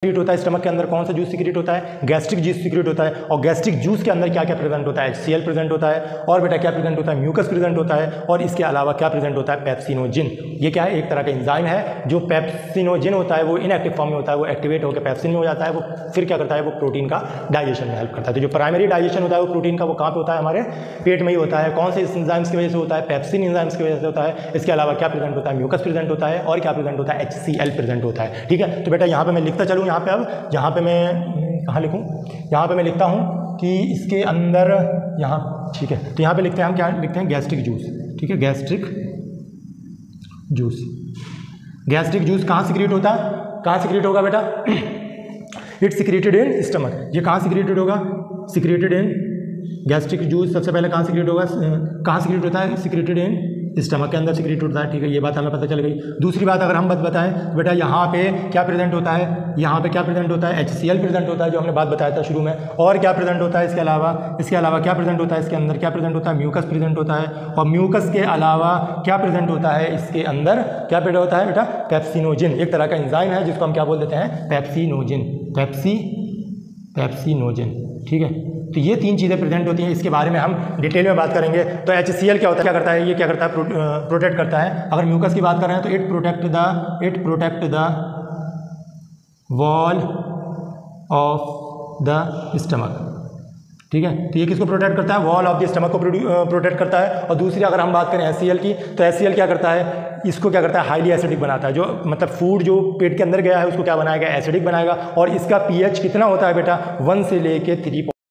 Secret होता है stomach के अंदर, कौन सा जूस सीक्रेट होता है, गैस्ट्रिक जूस सीक्रेट होता है। और गैस्ट्रिक जूस के अंदर क्या क्या प्रेजेंट होता है, HCl प्रेजेंट होता है, और बेटा क्या प्रेजेंट होता है, म्यूकस प्रेजेंट होता है, और इसके अलावा क्या प्रेजेंट होता है, पेप्सिनोजिन। ये क्या है, एक तरह का एंजाइम है जो पेप्सिनोजिन होता है वो इनएक्टिव फॉर्म में होता है, वो एक्टिवेट होकर पेप्सिन में हो जाता है, वो फिर क्या करता है, वो प्रोटीन का डाइजेशन में हेल्प करता है। तो जो प्राइमरी डाइजेशन होता है वो प्रोटीन का, वो कहाँ पे होता है, हमारे पेट में ही होता है। कौन से एंजाइम्स की वजह से होता है, पेप्सिन एंजाइम्स की वजह से होता है। इसके अलावा क्या प्रेजेंट होता है, म्यूकस प्रेजेंट होता है, और क्या प्रेजेंट होता है, HCl प्रेजेंट होता है। ठीक है, तो बेटा यहाँ पे मैं लिखता चलूँ, यहाँ पे अब यहाँ पे मैं कहाँ लिखूँ, यहाँ पे मैं लिखता हूँ कि इसके अंदर यहाँ, ठीक है, तो यहाँ पे लिखते हैं हम, क्या लिखते हैं, गैस्ट्रिक जूस। ठीक है, गैस्ट्रिक जूस। गैस्ट्रिक जूस कहाँ सीक्रेट होता है, कहाँ सीक्रेट होगा बेटा, इट्स सीक्रेटेड इन स्टमक। ये कहाँ सीक्रेटेड होगा, सीक्रेटेड इन, गैस्ट्रिक जूस सबसे पहले कहाँ सीक्रेट होगा, कहाँ सीक्रेट होता है, सीक्रेटेड इन स्टमक के अंदर सीक्रेट होता है। ठीक है, ये बात हमें पता चल गई। दूसरी बात अगर हम बताएं तो बेटा यहाँ पे क्या प्रेजेंट होता है, यहाँ पे क्या प्रेजेंट होता है, HCl प्रेजेंट होता है, जो हमने बात बताया था शुरू में। और क्या प्रेजेंट होता है इसके अलावा क्या प्रेजेंट होता है, इसके अंदर क्या प्रेजेंट होता है, म्यूकस प्रेजेंट होता है। और म्यूकस के अलावा क्या प्रेजेंट होता है, इसके अंदर क्या प्रेजेंट होता है बेटा, पेप्सिनोजिन। एक तरह का एंजाइम है जिसको हम क्या बोल देते हैं, पेप्सिनोजिन, पेप्सिनोजिन। ठीक है, तो ये तीन चीज़ें प्रेजेंट होती हैं, इसके बारे में हम डिटेल में बात करेंगे। तो HCl क्या होता है, क्या करता है, ये क्या करता है, प्रोटेक्ट करता है। अगर म्यूकस की बात कर रहे हैं तो it protect the wall of the stomach. ठीक है, तो ये किसको प्रोटेक्ट करता है, वॉल ऑफ द स्टमक को प्रोटेक्ट करता है। और दूसरी अगर हम बात करें HCl की, तो HCl क्या करता है, इसको क्या करता है, हाईली एसिडिक बनाता है। जो मतलब फूड जो पेट के अंदर गया है उसको क्या बनाएगा, एसिडिक बनाएगा। और इसका pH कितना होता है बेटा, 1 से लेके 3